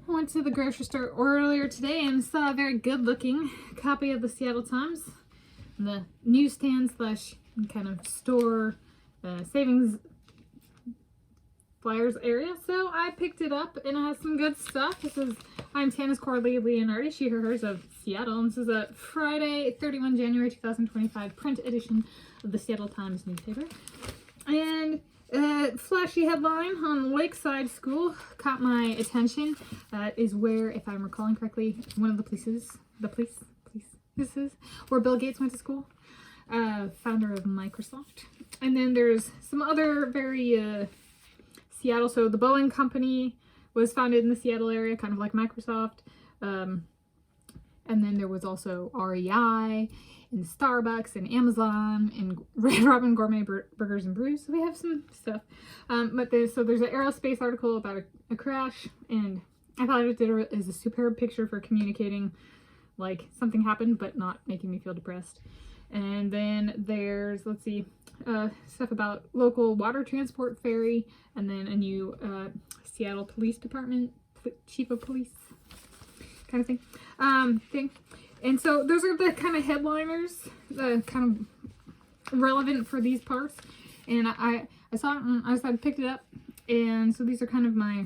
I went to the grocery store earlier today and saw a very good looking copy of the Seattle Times. The newsstand slash kind of store savings flyers area. So I picked it up and it has some good stuff. This is, I'm Tanis Coralee Leonhardi, she, her, hers of Seattle. And this is a Friday, 31 January 2025 print edition of the Seattle Times newspaper. And flashy headline on Lakeside School caught my attention. That is where, if I'm recalling correctly, one of the places where Bill Gates went to school, founder of Microsoft. And then there's some other very Seattle, so the Boeing company was founded in the Seattle area, kind of like Microsoft. And then there was also REI and Starbucks and Amazon and Red Robin Gourmet Burgers and Brews. So we have some stuff. But there's an aerospace article about a crash, and I thought it is a superb picture for communicating like something happened, but not making me feel depressed. And then there's, let's see, stuff about local water transport ferry, and then a new Seattle Police Department chief of police kind of thing. And so those are the kind of headliners, kind of relevant for these parts. And I saw it and I decided to pick it up. And so these are kind of my,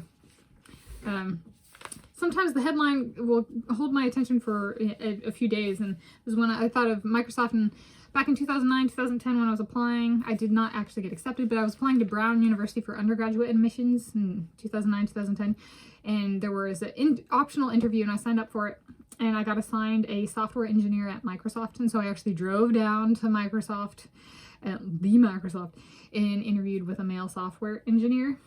sometimes the headline will hold my attention for a few days. And this is when I thought of Microsoft. And back in 2009, 2010, when I was applying, I did not actually get accepted, but I was applying to Brown University for undergraduate admissions in 2009, 2010. And there was an optional interview and I signed up for it. And I got assigned a software engineer at Microsoft. And so I actually drove down to Microsoft, and interviewed with a male software engineer.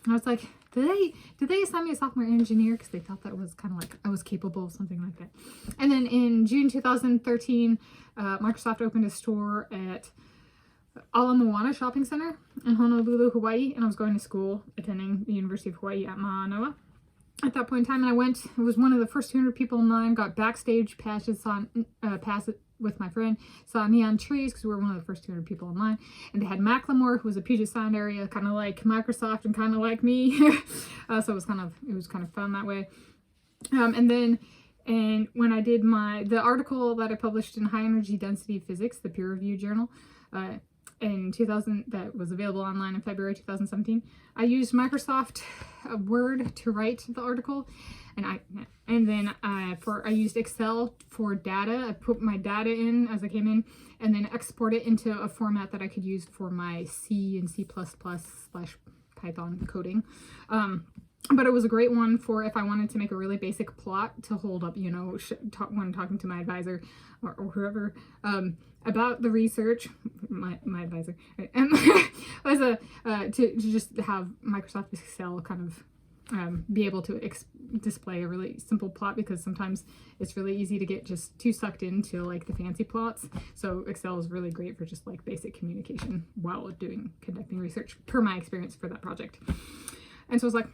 I was like, did they assign me a software engineer? Because they thought that was kind of like I was capable of something like that. And then in June 2013, Microsoft opened a store at Ala Moana Shopping Center in Honolulu, Hawaii. And I was going to school, attending the University of Hawaii at Manoa. At that point in time, and I went, it was one of the first 200 people in line, got backstage passes, pass it with my friend, saw neon trees, because we were one of the first 200 people in line, and they had Macklemore, who was a Puget Sound area, kind of like Microsoft and kind of like me, so it was kind of fun that way. And when I did the article that I published in High Energy Density Physics, the peer-reviewed journal, in 2000, that was available online in February 2017. I used Microsoft Word to write the article, and I used Excel for data. I put my data in as I came in, and then export it into a format that I could use for my C and C++ / Python coding. But it was a great one for if I wanted to make a really basic plot to hold up, you know, when talking to my advisor or whoever about the research. My advisor, right? And was to just have Microsoft Excel kind of be able to display a really simple plot, because sometimes it's really easy to get just too sucked into like the fancy plots. So Excel is really great for just like basic communication while conducting research, per my experience for that project. And so I was like,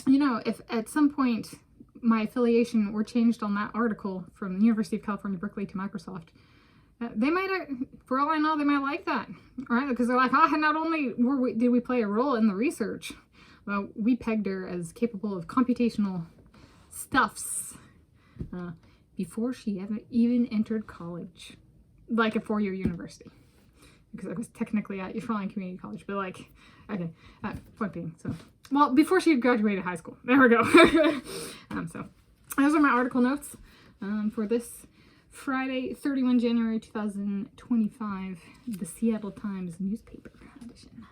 you know, if at some point my affiliation were changed on that article from the University of California, Berkeley to Microsoft, they might, for all I know, they might like that, right? Because they're like, not only did we play a role in the research, well, we pegged her as capable of computational stuffs before she ever even entered college, like a 4-year university. Because I was technically at Shoreline Community College, but like, okay, point being, so, well, before she graduated high school. There we go. So those are my article notes for this Friday, 31 January 2025, the Seattle Times newspaper edition.